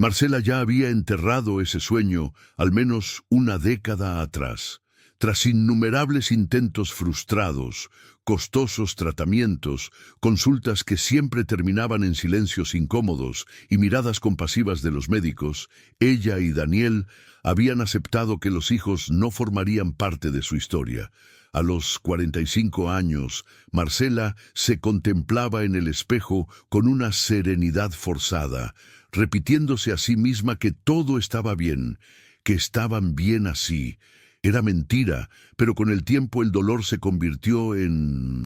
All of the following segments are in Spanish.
Marcela ya había enterrado ese sueño al menos una década atrás. Tras innumerables intentos frustrados, costosos tratamientos, consultas que siempre terminaban en silencios incómodos y miradas compasivas de los médicos, ella y Daniel habían aceptado que los hijos no formarían parte de su historia. A los 45 años, Marcela se contemplaba en el espejo con una serenidad forzada, repitiéndose a sí misma que todo estaba bien, que estaban bien así. Era mentira, pero con el tiempo el dolor se convirtió en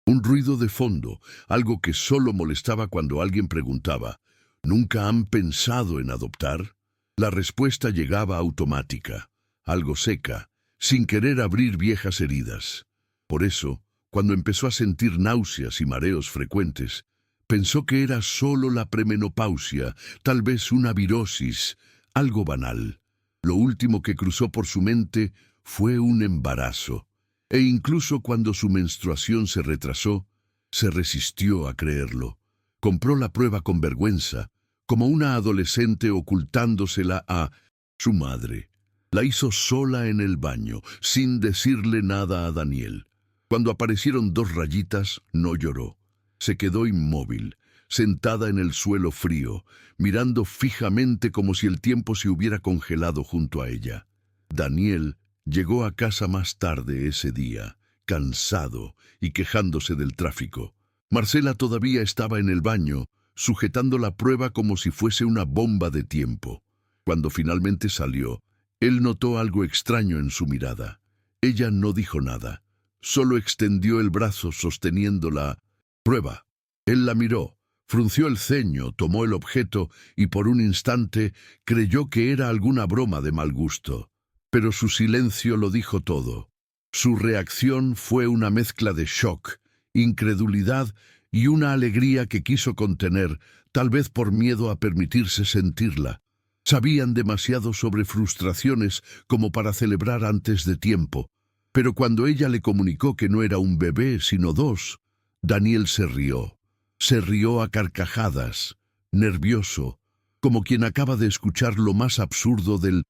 un ruido de fondo, algo que solo molestaba cuando alguien preguntaba, ¿nunca han pensado en adoptar? La respuesta llegaba automática, algo seca, sin querer abrir viejas heridas. Por eso, cuando empezó a sentir náuseas y mareos frecuentes, pensó que era solo la premenopausia, tal vez una virosis, algo banal. Lo último que cruzó por su mente fue un embarazo, e incluso cuando su menstruación se retrasó, se resistió a creerlo. Compró la prueba con vergüenza, como una adolescente ocultándosela a su madre. La hizo sola en el baño, sin decirle nada a Daniel. Cuando aparecieron 2 rayitas, no lloró. Se quedó inmóvil, sentada en el suelo frío, mirando fijamente como si el tiempo se hubiera congelado junto a ella. Daniel llegó a casa más tarde ese día, cansado y quejándose del tráfico. Marcela todavía estaba en el baño, sujetando la prueba como si fuese una bomba de tiempo. Cuando finalmente salió, él notó algo extraño en su mirada. Ella no dijo nada, solo extendió el brazo sosteniendo la prueba. Él la miró, frunció el ceño, tomó el objeto y por un instante creyó que era alguna broma de mal gusto. Pero su silencio lo dijo todo. Su reacción fue una mezcla de shock, incredulidad y una alegría que quiso contener, tal vez por miedo a permitirse sentirla. Sabían demasiado sobre frustraciones como para celebrar antes de tiempo. Pero cuando ella le comunicó que no era un bebé, sino 2, Daniel se rió. Se rió a carcajadas, nervioso, como quien acaba de escuchar lo más absurdo del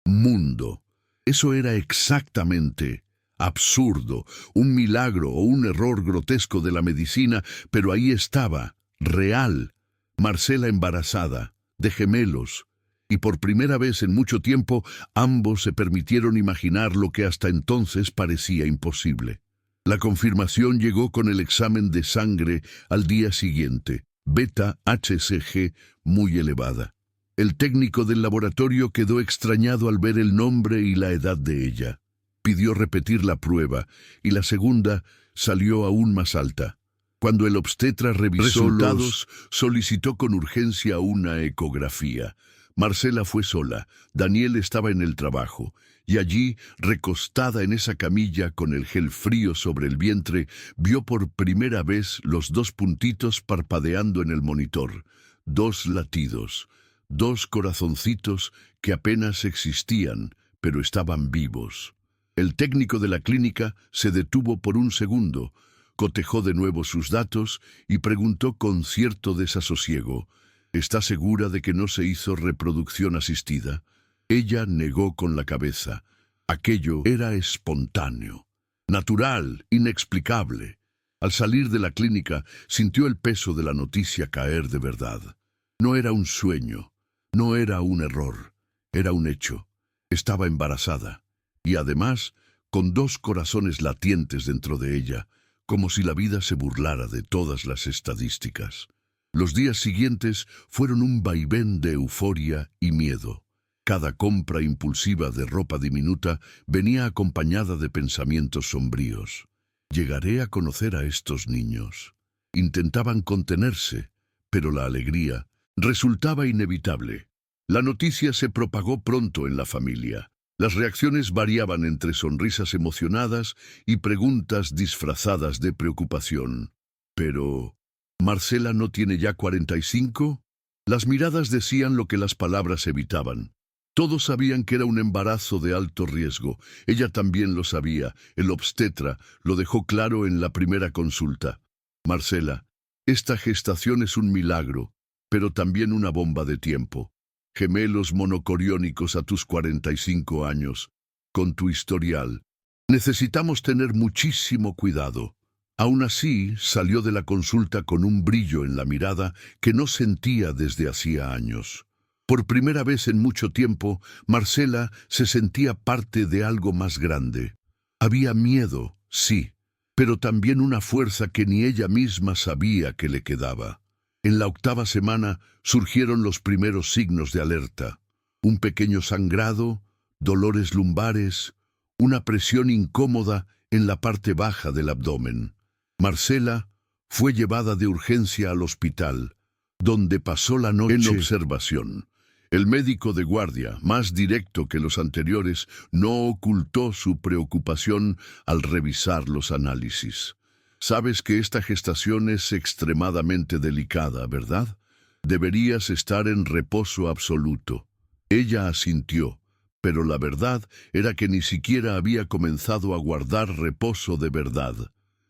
mundo. Eso era exactamente absurdo, un milagro o un error grotesco de la medicina, pero ahí estaba, real. Marcela embarazada, de gemelos, y por primera vez en mucho tiempo ambos se permitieron imaginar lo que hasta entonces parecía imposible. La confirmación llegó con el examen de sangre al día siguiente, beta-HCG muy elevada. El técnico del laboratorio quedó extrañado al ver el nombre y la edad de ella. Pidió repetir la prueba, y la segunda salió aún más alta. Cuando el obstetra revisó los resultados, solicitó con urgencia una ecografía. Marcela fue sola, Daniel estaba en el trabajo, y allí, recostada en esa camilla con el gel frío sobre el vientre, vio por primera vez los 2 puntitos parpadeando en el monitor. 2 latidos, 2 corazoncitos que apenas existían, pero estaban vivos. El técnico de la clínica se detuvo por un segundo, cotejó de nuevo sus datos y preguntó con cierto desasosiego, ¿está segura de que no se hizo reproducción asistida? Ella negó con la cabeza. Aquello era espontáneo, natural, inexplicable. Al salir de la clínica, sintió el peso de la noticia caer de verdad. No era un sueño, no era un error, era un hecho. Estaba embarazada, y además, con 2 corazones latientes dentro de ella, como si la vida se burlara de todas las estadísticas. Los días siguientes fueron un vaivén de euforia y miedo. Cada compra impulsiva de ropa diminuta venía acompañada de pensamientos sombríos. ¿Llegaré a conocer a estos niños? Intentaban contenerse, pero la alegría resultaba inevitable. La noticia se propagó pronto en la familia. Las reacciones variaban entre sonrisas emocionadas y preguntas disfrazadas de preocupación. Pero ¿Marcela no tiene ya 45? Las miradas decían lo que las palabras evitaban. Todos sabían que era un embarazo de alto riesgo. Ella también lo sabía. El obstetra lo dejó claro en la primera consulta. Marcela, esta gestación es un milagro, pero también una bomba de tiempo. gemelos monocoriónicos a tus 45 años, con tu historial. Necesitamos tener muchísimo cuidado. Aún así, salió de la consulta con un brillo en la mirada que no sentía desde hacía años. Por primera vez en mucho tiempo, Marcela se sentía parte de algo más grande. Había miedo, sí, pero también una fuerza que ni ella misma sabía que le quedaba. En la 8ª semana surgieron los primeros signos de alerta. Un pequeño sangrado, dolores lumbares, una presión incómoda en la parte baja del abdomen. Marcela fue llevada de urgencia al hospital, donde pasó la noche en observación. El médico de guardia, más directo que los anteriores, no ocultó su preocupación al revisar los análisis. Sabes que esta gestación es extremadamente delicada, ¿verdad? Deberías estar en reposo absoluto. Ella asintió, pero la verdad era que ni siquiera había comenzado a guardar reposo de verdad.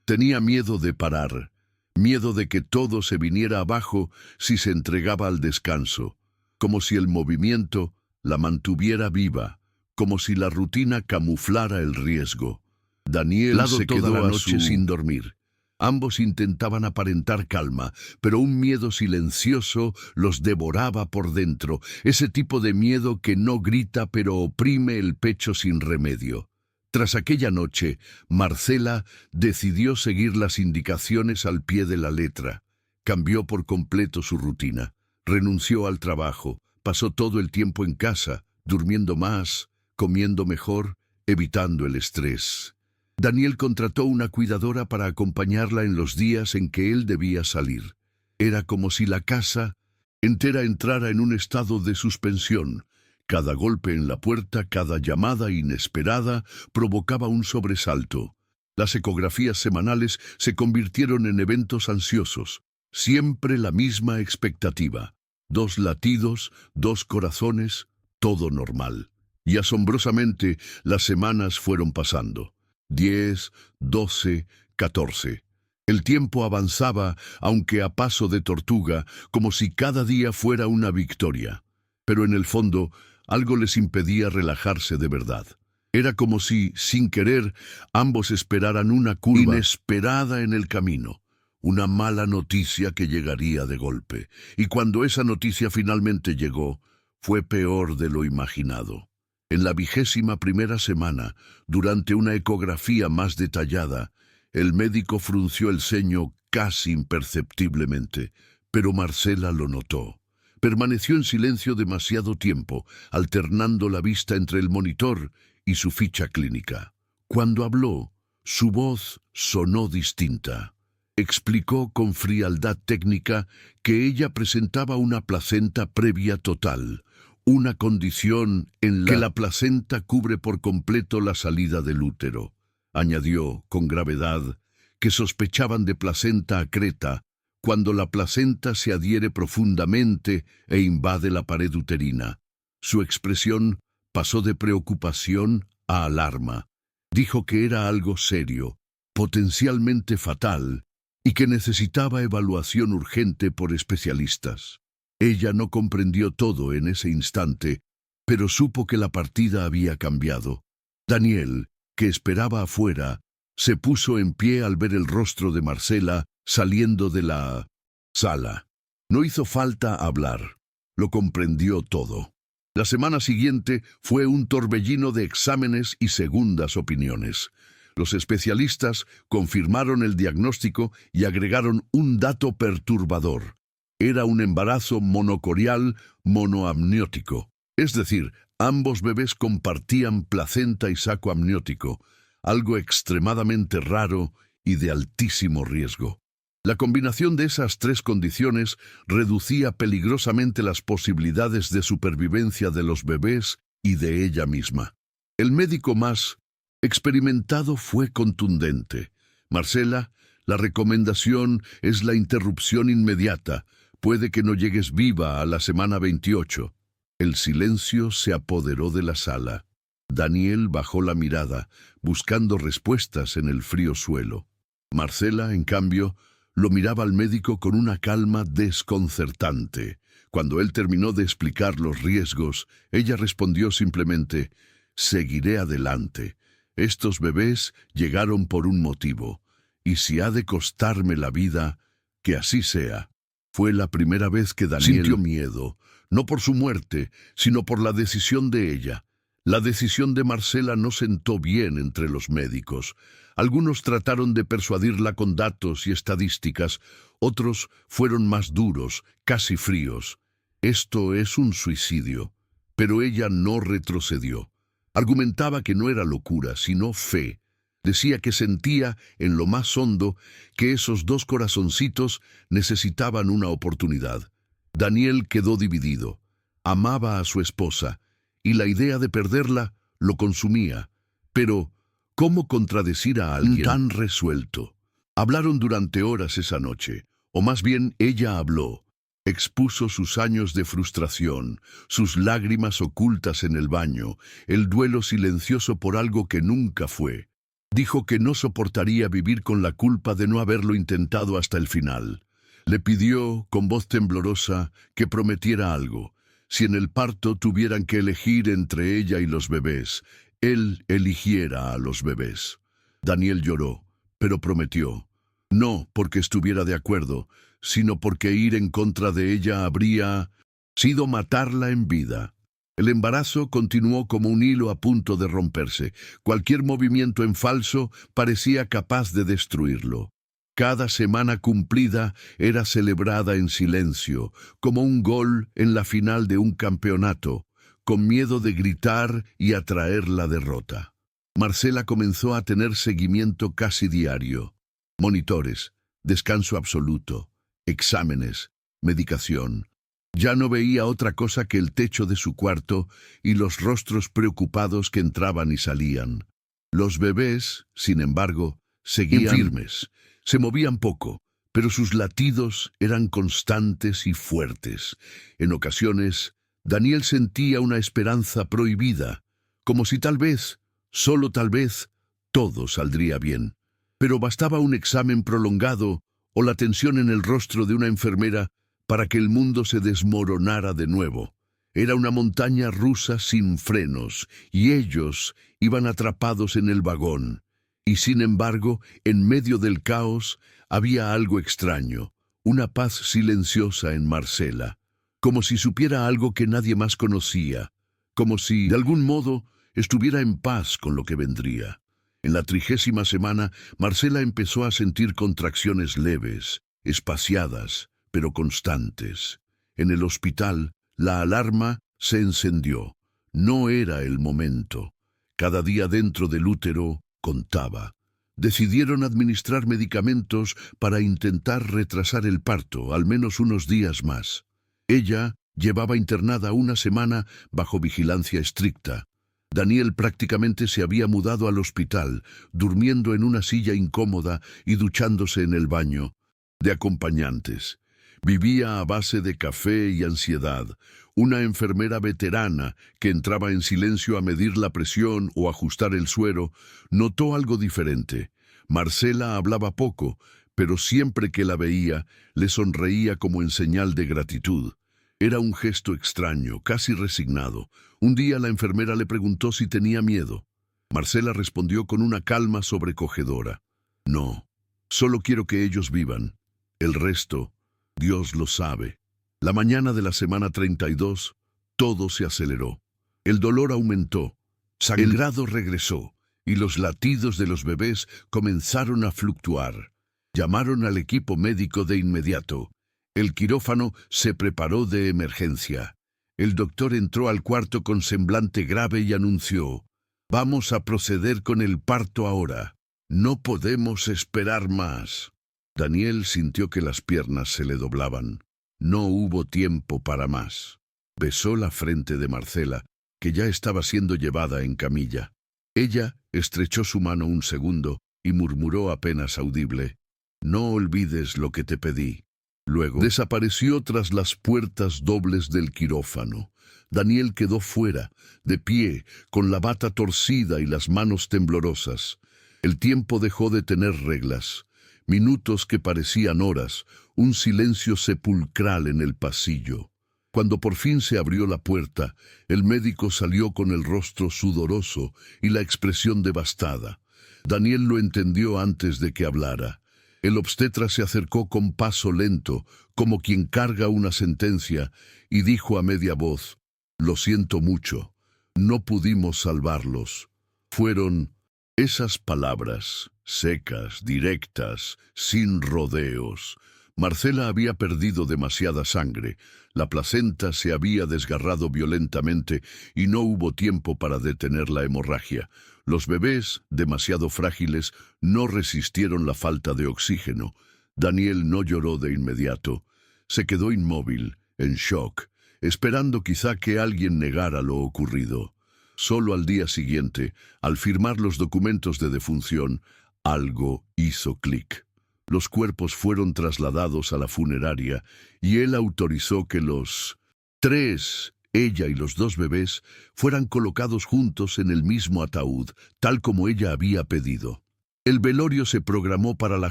Tenía miedo de parar, miedo de que todo se viniera abajo si se entregaba al descanso, como si el movimiento la mantuviera viva, como si la rutina camuflara el riesgo. Daniel se quedó la noche sin dormir. Ambos intentaban aparentar calma, pero un miedo silencioso los devoraba por dentro, ese tipo de miedo que no grita pero oprime el pecho sin remedio. Tras aquella noche, Marcela decidió seguir las indicaciones al pie de la letra. Cambió por completo su rutina. Renunció al trabajo, pasó todo el tiempo en casa, durmiendo más, comiendo mejor, evitando el estrés. Daniel contrató una cuidadora para acompañarla en los días en que él debía salir. Era como si la casa entera entrara en un estado de suspensión. Cada golpe en la puerta, cada llamada inesperada provocaba un sobresalto. Las ecografías semanales se convirtieron en eventos ansiosos. Siempre la misma expectativa. 2 latidos, 2 corazones, todo normal. Y asombrosamente las semanas fueron pasando. 10, 12, 14. El tiempo avanzaba, aunque a paso de tortuga, como si cada día fuera una victoria. Pero en el fondo, algo les impedía relajarse de verdad. Era como si, sin querer, ambos esperaran una curva inesperada en el camino. Una mala noticia que llegaría de golpe. Y cuando esa noticia finalmente llegó, fue peor de lo imaginado. En la 21ª semana, durante una ecografía más detallada, el médico frunció el ceño casi imperceptiblemente, pero Marcela lo notó. Permaneció en silencio demasiado tiempo, alternando la vista entre el monitor y su ficha clínica. Cuando habló, su voz sonó distinta. Explicó con frialdad técnica que ella presentaba una placenta previa total, una condición en la que la placenta cubre por completo la salida del útero. Añadió, con gravedad, que sospechaban de placenta acreta cuando la placenta se adhiere profundamente e invade la pared uterina. Su expresión pasó de preocupación a alarma. Dijo que era algo serio, potencialmente fatal, y que necesitaba evaluación urgente por especialistas. Ella no comprendió todo en ese instante, pero supo que la partida había cambiado. Daniel, que esperaba afuera, se puso en pie al ver el rostro de Marcela saliendo de la sala. No hizo falta hablar. Lo comprendió todo. La semana siguiente fue un torbellino de exámenes y segundas opiniones. Los especialistas confirmaron el diagnóstico y agregaron un dato perturbador. Era un embarazo monocorial monoamniótico. Es decir, ambos bebés compartían placenta y saco amniótico, algo extremadamente raro y de altísimo riesgo. La combinación de esas 3 condiciones reducía peligrosamente las posibilidades de supervivencia de los bebés y de ella misma. El médico más experimentado fue contundente. Marcela, la recomendación es la interrupción inmediata. Puede que no llegues viva a la semana 28. El silencio se apoderó de la sala. Daniel bajó la mirada, buscando respuestas en el frío suelo. Marcela, en cambio, lo miraba al médico con una calma desconcertante. Cuando él terminó de explicar los riesgos, ella respondió simplemente: «Seguiré adelante. Estos bebés llegaron por un motivo, y si ha de costarme la vida, que así sea». Fue la primera vez que Daniel sintió miedo, no por su muerte, sino por la decisión de ella. La decisión de Marcela no sentó bien entre los médicos. Algunos trataron de persuadirla con datos y estadísticas, otros fueron más duros, casi fríos. «Esto es un suicidio». Pero ella no retrocedió. Argumentaba que no era locura, sino fe. Decía que sentía, en lo más hondo, que esos dos corazoncitos necesitaban una oportunidad. Daniel quedó dividido. Amaba a su esposa, y la idea de perderla lo consumía. Pero, ¿cómo contradecir a alguien tan resuelto? Hablaron durante horas esa noche, o más bien ella habló. Expuso sus años de frustración, sus lágrimas ocultas en el baño, el duelo silencioso por algo que nunca fue. Dijo que no soportaría vivir con la culpa de no haberlo intentado hasta el final. Le pidió, con voz temblorosa, que prometiera algo. Si en el parto tuvieran que elegir entre ella y los bebés, él eligiera a los bebés. Daniel lloró, pero prometió. No porque estuviera de acuerdo, sino porque ir en contra de ella habría sido matarla en vida. El embarazo continuó como un hilo a punto de romperse. Cualquier movimiento en falso parecía capaz de destruirlo. Cada semana cumplida era celebrada en silencio, como un gol en la final de un campeonato, con miedo de gritar y atraer la derrota. Marcela comenzó a tener seguimiento casi diario. Monitores, descanso absoluto, exámenes, medicación. Ya no veía otra cosa que el techo de su cuarto y los rostros preocupados que entraban y salían. Los bebés, sin embargo, seguían firmes. Se movían poco, pero sus latidos eran constantes y fuertes. En ocasiones, Daniel sentía una esperanza prohibida, como si tal vez, solo tal vez, todo saldría bien. Pero bastaba un examen prolongado o la tensión en el rostro de una enfermera para que el mundo se desmoronara de nuevo. Era una montaña rusa sin frenos, y ellos iban atrapados en el vagón. Y sin embargo, en medio del caos, había algo extraño, una paz silenciosa en Marcela, como si supiera algo que nadie más conocía, como si, de algún modo, estuviera en paz con lo que vendría. En la 30ª semana, Marcela empezó a sentir contracciones leves, espaciadas, pero constantes. En el hospital, la alarma se encendió. No era el momento. Cada día dentro del útero contaba. Decidieron administrar medicamentos para intentar retrasar el parto, al menos unos días más. Ella llevaba internada una semana bajo vigilancia estricta. Daniel prácticamente se había mudado al hospital, durmiendo en una silla incómoda y duchándose en el baño, de acompañantes. Vivía a base de café y ansiedad. Una enfermera veterana, que entraba en silencio a medir la presión o ajustar el suero, notó algo diferente. Marcela hablaba poco, pero siempre que la veía, le sonreía como en señal de gratitud. Era un gesto extraño, casi resignado. Un día la enfermera le preguntó si tenía miedo. Marcela respondió con una calma sobrecogedora. No, solo quiero que ellos vivan. El resto, Dios lo sabe. La mañana de la semana 32, todo se aceleró. El dolor aumentó, sangrado regresó, y los latidos de los bebés comenzaron a fluctuar. Llamaron al equipo médico de inmediato. El quirófano se preparó de emergencia. El doctor entró al cuarto con semblante grave y anunció: «Vamos a proceder con el parto ahora. No podemos esperar más». Daniel sintió que las piernas se le doblaban. No hubo tiempo para más. Besó la frente de Marcela, que ya estaba siendo llevada en camilla. Ella estrechó su mano un segundo y murmuró apenas audible: «No olvides lo que te pedí». Luego desapareció tras las puertas dobles del quirófano. Daniel quedó fuera, de pie, con la bata torcida y las manos temblorosas. El tiempo dejó de tener reglas. Minutos que parecían horas, un silencio sepulcral en el pasillo. Cuando por fin se abrió la puerta, el médico salió con el rostro sudoroso y la expresión devastada. Daniel lo entendió antes de que hablara. El obstetra se acercó con paso lento, como quien carga una sentencia, y dijo a media voz: «Lo siento mucho, no pudimos salvarlos». Fueron esas palabras, secas, directas, sin rodeos. Marcela había perdido demasiada sangre, la placenta se había desgarrado violentamente y no hubo tiempo para detener la hemorragia. Los bebés, demasiado frágiles, no resistieron la falta de oxígeno. Daniel no lloró de inmediato. Se quedó inmóvil, en shock, esperando quizá que alguien negara lo ocurrido. Solo al día siguiente, al firmar los documentos de defunción, algo hizo clic. Los cuerpos fueron trasladados a la funeraria y él autorizó que los tres, ella y los dos bebés, fueran colocados juntos en el mismo ataúd, tal como ella había pedido. El velorio se programó para la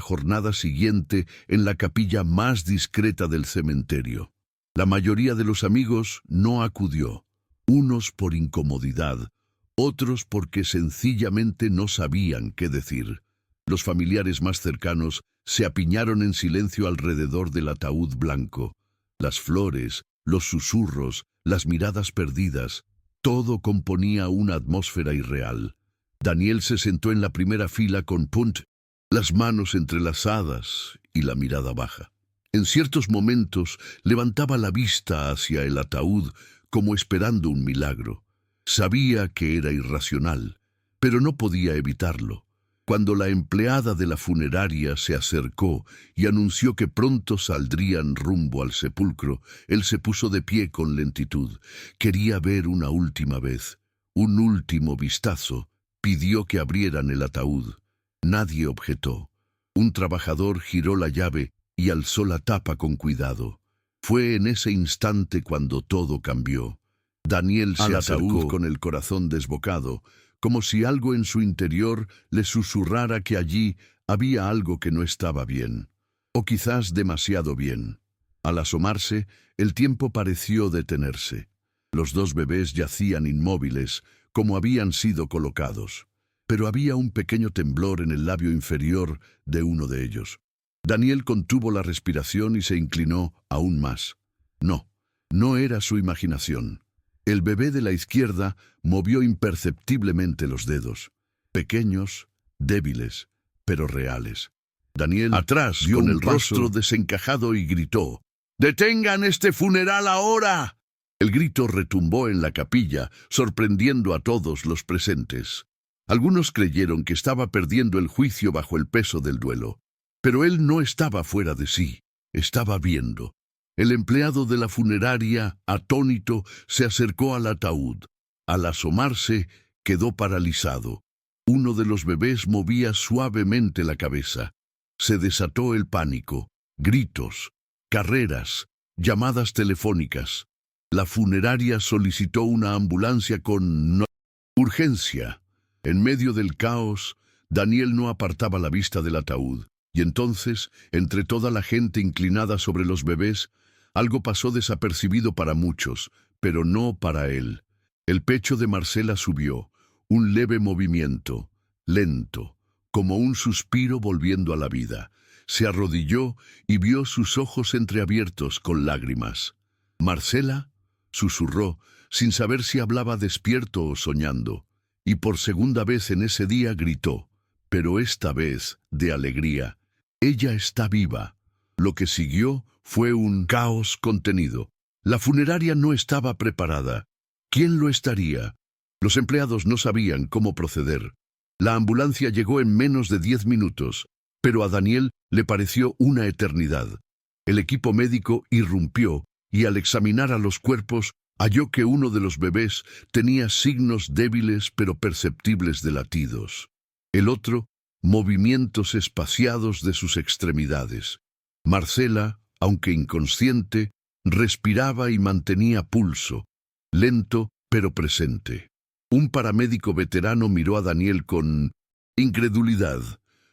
jornada siguiente en la capilla más discreta del cementerio. La mayoría de los amigos no acudió, unos por incomodidad, otros porque sencillamente no sabían qué decir. Los familiares más cercanos se apiñaron en silencio alrededor del ataúd blanco. Las flores, los susurros, las miradas perdidas, todo componía una atmósfera irreal. Daniel se sentó en la primera fila con las manos entrelazadas y la mirada baja. En ciertos momentos levantaba la vista hacia el ataúd como esperando un milagro. Sabía que era irracional, pero no podía evitarlo. Cuando la empleada de la funeraria se acercó y anunció que pronto saldrían rumbo al sepulcro, él se puso de pie con lentitud. Quería ver una última vez, un último vistazo. Pidió que abrieran el ataúd. Nadie objetó. Un trabajador giró la llave y alzó la tapa con cuidado. Fue en ese instante cuando todo cambió. Daniel se acercó con el corazón desbocado, como si algo en su interior le susurrara que allí había algo que no estaba bien, o quizás demasiado bien. Al asomarse, el tiempo pareció detenerse. Los dos bebés yacían inmóviles, como habían sido colocados, pero había un pequeño temblor en el labio inferior de uno de ellos. Daniel contuvo la respiración y se inclinó aún más. No era su imaginación. El bebé de la izquierda movió imperceptiblemente los dedos, pequeños, débiles, pero reales. Daniel atrás dio con el rostro desencajado y gritó: «¡Detengan este funeral ahora!». El grito retumbó en la capilla, sorprendiendo a todos los presentes. Algunos creyeron que estaba perdiendo el juicio bajo el peso del duelo, pero él no estaba fuera de sí, estaba viendo. El empleado de la funeraria, atónito, se acercó al ataúd. Al asomarse, quedó paralizado. Uno de los bebés movía suavemente la cabeza. Se desató el pánico, gritos, carreras, llamadas telefónicas. La funeraria solicitó una ambulancia con urgencia. En medio del caos, Daniel no apartaba la vista del ataúd. Y entonces, entre toda la gente inclinada sobre los bebés, algo pasó desapercibido para muchos, pero no para él. El pecho de Marcela subió, un leve movimiento, lento, como un suspiro volviendo a la vida. Se arrodilló y vio sus ojos entreabiertos con lágrimas. «¿Marcela?», susurró, sin saber si hablaba despierto o soñando. Y por segunda vez en ese día gritó, pero esta vez de alegría: «Ella está viva». Lo que siguió fue un caos contenido. La funeraria no estaba preparada. ¿Quién lo estaría? Los empleados no sabían cómo proceder. La ambulancia llegó en menos de 10 minutos, pero a Daniel le pareció una eternidad. El equipo médico irrumpió y al examinar a los cuerpos halló que uno de los bebés tenía signos débiles pero perceptibles de latidos. El otro, movimientos espaciados de sus extremidades. Marcela, aunque inconsciente, respiraba y mantenía pulso, lento pero presente. Un paramédico veterano miró a Daniel con incredulidad.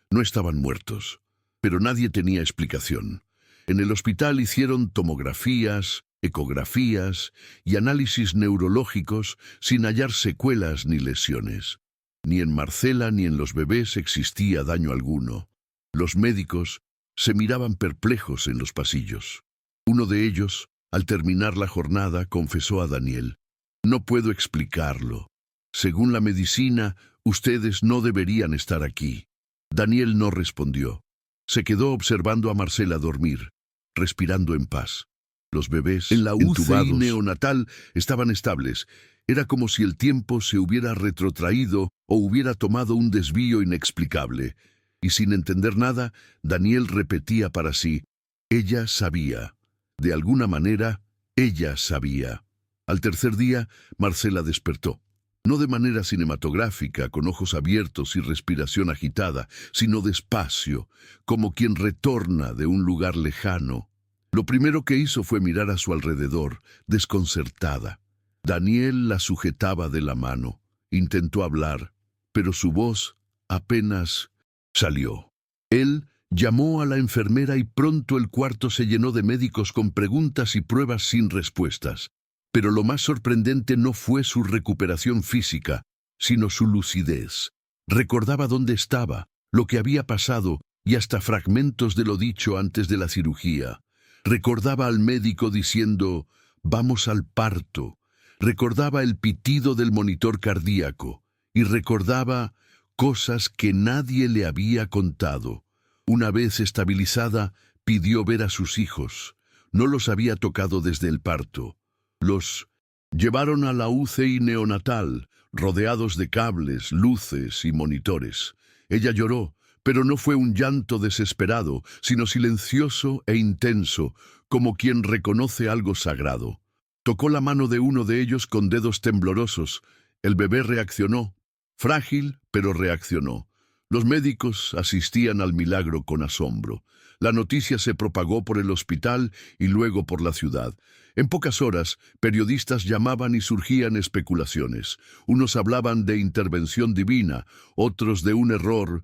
No estaban muertos, pero nadie tenía explicación. En el hospital hicieron tomografías, ecografías y análisis neurológicos sin hallar secuelas ni lesiones. Ni en Marcela ni en los bebés existía daño alguno. Los médicos se miraban perplejos en los pasillos. Uno de ellos, al terminar la jornada, confesó a Daniel: «No puedo explicarlo. Según la medicina, ustedes no deberían estar aquí». Daniel no respondió. Se quedó observando a Marcela dormir, respirando en paz. Los bebés en la UCI neonatal estaban estables. Era como si el tiempo se hubiera retrotraído o hubiera tomado un desvío inexplicable. Y sin entender nada, Daniel repetía para sí: ella sabía. De alguna manera, ella sabía. Al tercer día, Marcela despertó. No de manera cinematográfica, con ojos abiertos y respiración agitada, sino despacio, como quien retorna de un lugar lejano. Lo primero que hizo fue mirar a su alrededor, desconcertada. Daniel la sujetaba de la mano. Intentó hablar, pero su voz apenas salió. Él llamó a la enfermera y pronto el cuarto se llenó de médicos con preguntas y pruebas sin respuestas. Pero lo más sorprendente no fue su recuperación física, sino su lucidez. Recordaba dónde estaba, lo que había pasado y hasta fragmentos de lo dicho antes de la cirugía. Recordaba al médico diciendo: «Vamos al parto». Recordaba el pitido del monitor cardíaco y recordaba cosas que nadie le había contado. Una vez estabilizada, pidió ver a sus hijos. No los había tocado desde el parto. Los llevaron a la UCI neonatal, rodeados de cables, luces y monitores. Ella lloró, pero no fue un llanto desesperado, sino silencioso e intenso, como quien reconoce algo sagrado. Tocó la mano de uno de ellos con dedos temblorosos. El bebé reaccionó. Frágil, pero reaccionó. Los médicos asistían al milagro con asombro. La noticia se propagó por el hospital y luego por la ciudad. En pocas horas, periodistas llamaban y surgían especulaciones. Unos hablaban de intervención divina, otros de un error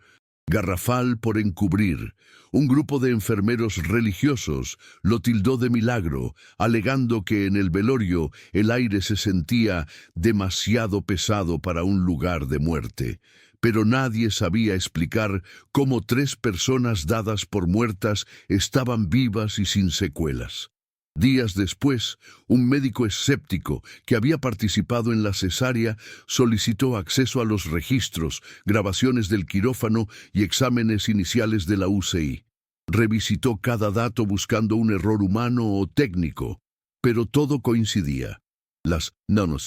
garrafal por encubrir. Un grupo de enfermeros religiosos lo tildó de milagro, alegando que en el velorio el aire se sentía demasiado pesado para un lugar de muerte. Pero nadie sabía explicar cómo 3 personas dadas por muertas estaban vivas y sin secuelas. Días después, un médico escéptico que había participado en la cesárea solicitó acceso a los registros, grabaciones del quirófano y exámenes iniciales de la UCI. Revisitó cada dato buscando un error humano o técnico, pero todo coincidía. Las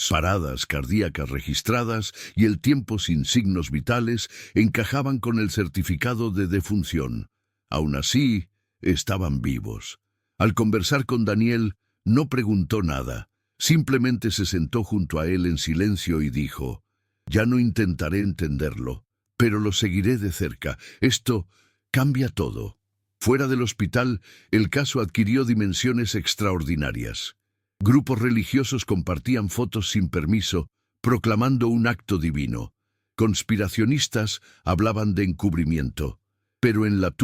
paradas cardíacas registradas y el tiempo sin signos vitales encajaban con el certificado de defunción. Aún así, estaban vivos. Al conversar con Daniel, no preguntó nada. Simplemente se sentó junto a él en silencio y dijo: «Ya no intentaré entenderlo, pero lo seguiré de cerca. Esto cambia todo». Fuera del hospital, el caso adquirió dimensiones extraordinarias. Grupos religiosos compartían fotos sin permiso, proclamando un acto divino. Conspiracionistas hablaban de encubrimiento. Pero en la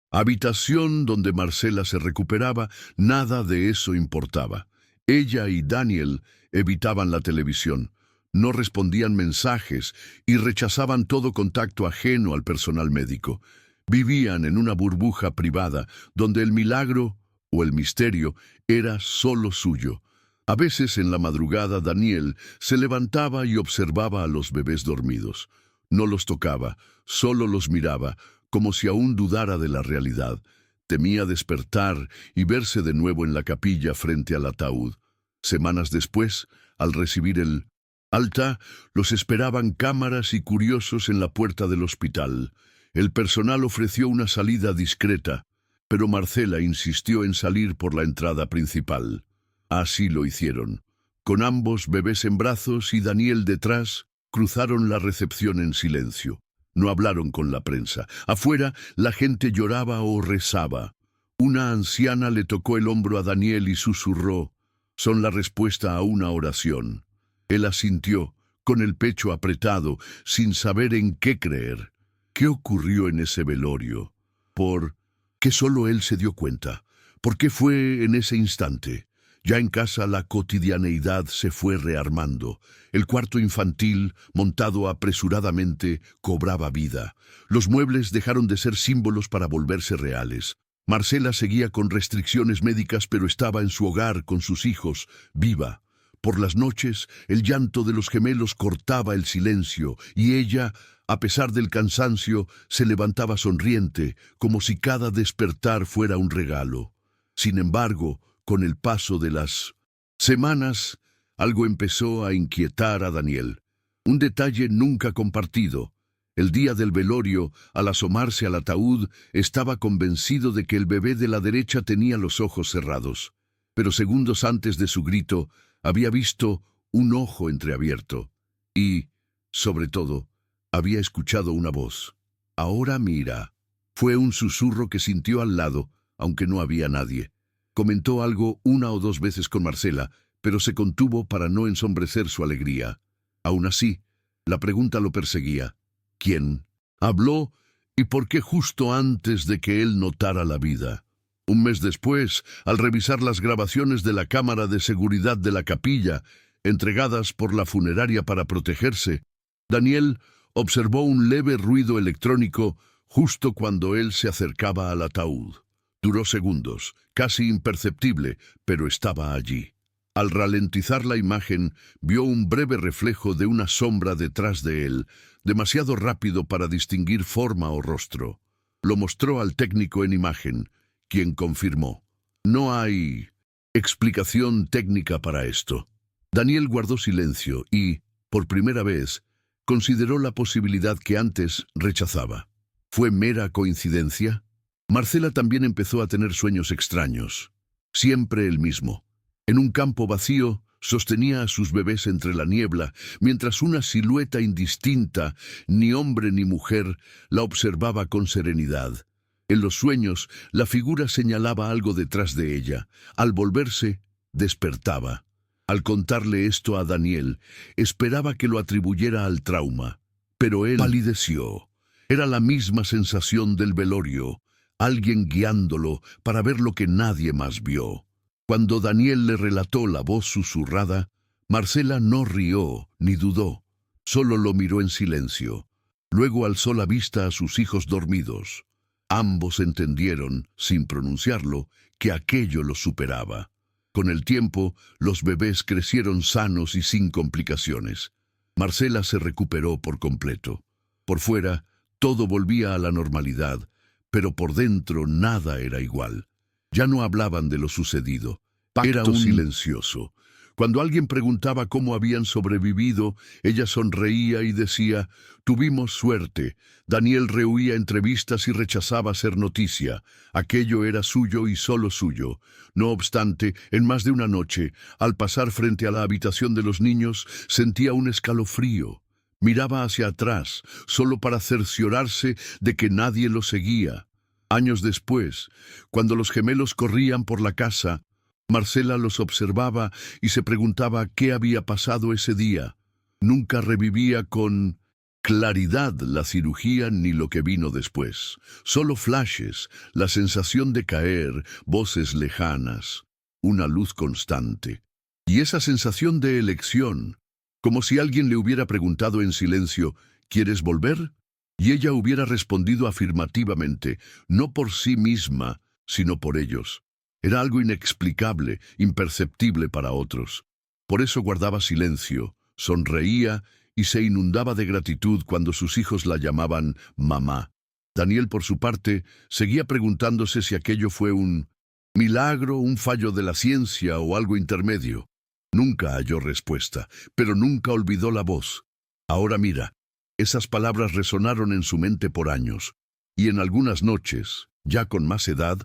habitación donde Marcela se recuperaba, nada de eso importaba. Ella y Daniel evitaban la televisión, no respondían mensajes y rechazaban todo contacto ajeno al personal médico. Vivían en una burbuja privada donde el milagro o el misterio era solo suyo. A veces en la madrugada Daniel se levantaba y observaba a los bebés dormidos. No los tocaba, solo los miraba, como si aún dudara de la realidad. Temía despertar y verse de nuevo en la capilla frente al ataúd. Semanas después, al recibir el alta, los esperaban cámaras y curiosos en la puerta del hospital. El personal ofreció una salida discreta, pero Marcela insistió en salir por la entrada principal. Así lo hicieron. Con ambos bebés en brazos y Daniel detrás, cruzaron la recepción en silencio. No hablaron con la prensa. Afuera, la gente lloraba o rezaba. Una anciana le tocó el hombro a Daniel y susurró: «Son la respuesta a una oración». Él asintió, con el pecho apretado, sin saber en qué creer. ¿Qué ocurrió en ese velorio? ¿Por qué solo él se dio cuenta? ¿Por qué fue en ese instante? Ya en casa la cotidianeidad se fue rearmando. El cuarto infantil, montado apresuradamente, cobraba vida. Los muebles dejaron de ser símbolos para volverse reales. Marcela seguía con restricciones médicas, pero estaba en su hogar con sus hijos, viva. Por las noches, el llanto de los gemelos cortaba el silencio, y ella, a pesar del cansancio, se levantaba sonriente, como si cada despertar fuera un regalo. Sin embargo, con el paso de las semanas, algo empezó a inquietar a Daniel. Un detalle nunca compartido. El día del velorio, al asomarse al ataúd, estaba convencido de que el bebé de la derecha tenía los ojos cerrados. Pero segundos antes de su grito, había visto un ojo entreabierto. Y, sobre todo, había escuchado una voz. «Ahora mira». Fue un susurro que sintió al lado, aunque no había nadie. Comentó algo una o dos veces con Marcela, pero se contuvo para no ensombrecer su alegría. Aún así, la pregunta lo perseguía. ¿Quién habló y por qué justo antes de que él notara la vida? Un mes después, al revisar las grabaciones de la cámara de seguridad de la capilla, entregadas por la funeraria para protegerse, Daniel observó un leve ruido electrónico justo cuando él se acercaba al ataúd. Duró segundos, casi imperceptible, pero estaba allí. Al ralentizar la imagen, vio un breve reflejo de una sombra detrás de él, demasiado rápido para distinguir forma o rostro. Lo mostró al técnico en imagen, quien confirmó. No hay explicación técnica para esto. Daniel guardó silencio y, por primera vez, consideró la posibilidad que antes rechazaba. ¿Fue mera coincidencia? Marcela también empezó a tener sueños extraños. Siempre el mismo. En un campo vacío, sostenía a sus bebés entre la niebla, mientras una silueta indistinta, ni hombre ni mujer, la observaba con serenidad. En los sueños, la figura señalaba algo detrás de ella. Al volverse, despertaba. Al contarle esto a Daniel, esperaba que lo atribuyera al trauma. Pero él palideció. Era la misma sensación del velorio, alguien guiándolo para ver lo que nadie más vio. Cuando Daniel le relató la voz susurrada, Marcela no rió ni dudó, solo lo miró en silencio. Luego alzó la vista a sus hijos dormidos. Ambos entendieron, sin pronunciarlo, que aquello los superaba. Con el tiempo, los bebés crecieron sanos y sin complicaciones. Marcela se recuperó por completo. Por fuera, todo volvía a la normalidad, pero por dentro nada era igual. Ya no hablaban de lo sucedido. Era un silencioso. Cuando alguien preguntaba cómo habían sobrevivido, ella sonreía y decía, «Tuvimos suerte». Daniel rehuía entrevistas y rechazaba ser noticia. Aquello era suyo y solo suyo. No obstante, en más de una noche, al pasar frente a la habitación de los niños, sentía un escalofrío. Miraba hacia atrás, solo para cerciorarse de que nadie lo seguía. Años después, cuando los gemelos corrían por la casa, Marcela los observaba y se preguntaba qué había pasado ese día. Nunca revivía con claridad la cirugía ni lo que vino después. Solo flashes, la sensación de caer, voces lejanas, una luz constante. Y esa sensación de elección, como si alguien le hubiera preguntado en silencio, ¿quieres volver? Y ella hubiera respondido afirmativamente, no por sí misma, sino por ellos. Era algo inexplicable, imperceptible para otros. Por eso guardaba silencio, sonreía y se inundaba de gratitud cuando sus hijos la llamaban mamá. Daniel, por su parte, seguía preguntándose si aquello fue un milagro, un fallo de la ciencia o algo intermedio. Nunca halló respuesta, pero nunca olvidó la voz. Ahora mira, esas palabras resonaron en su mente por años, y en algunas noches, ya con más edad,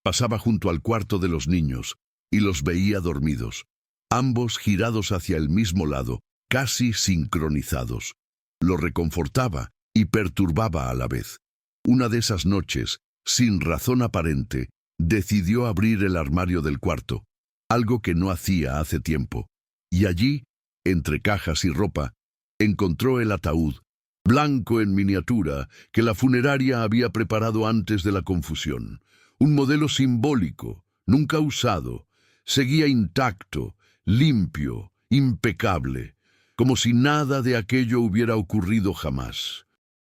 pasaba junto al cuarto de los niños y los veía dormidos, ambos girados hacia el mismo lado, casi sincronizados. Lo reconfortaba y perturbaba a la vez. Una de esas noches, sin razón aparente, decidió abrir el armario del cuarto, algo que no hacía hace tiempo, y allí, entre cajas y ropa, encontró el ataúd, blanco en miniatura, que la funeraria había preparado antes de la confusión. Un modelo simbólico, nunca usado, Seguía intacto, limpio, impecable, como si nada de aquello hubiera ocurrido jamás.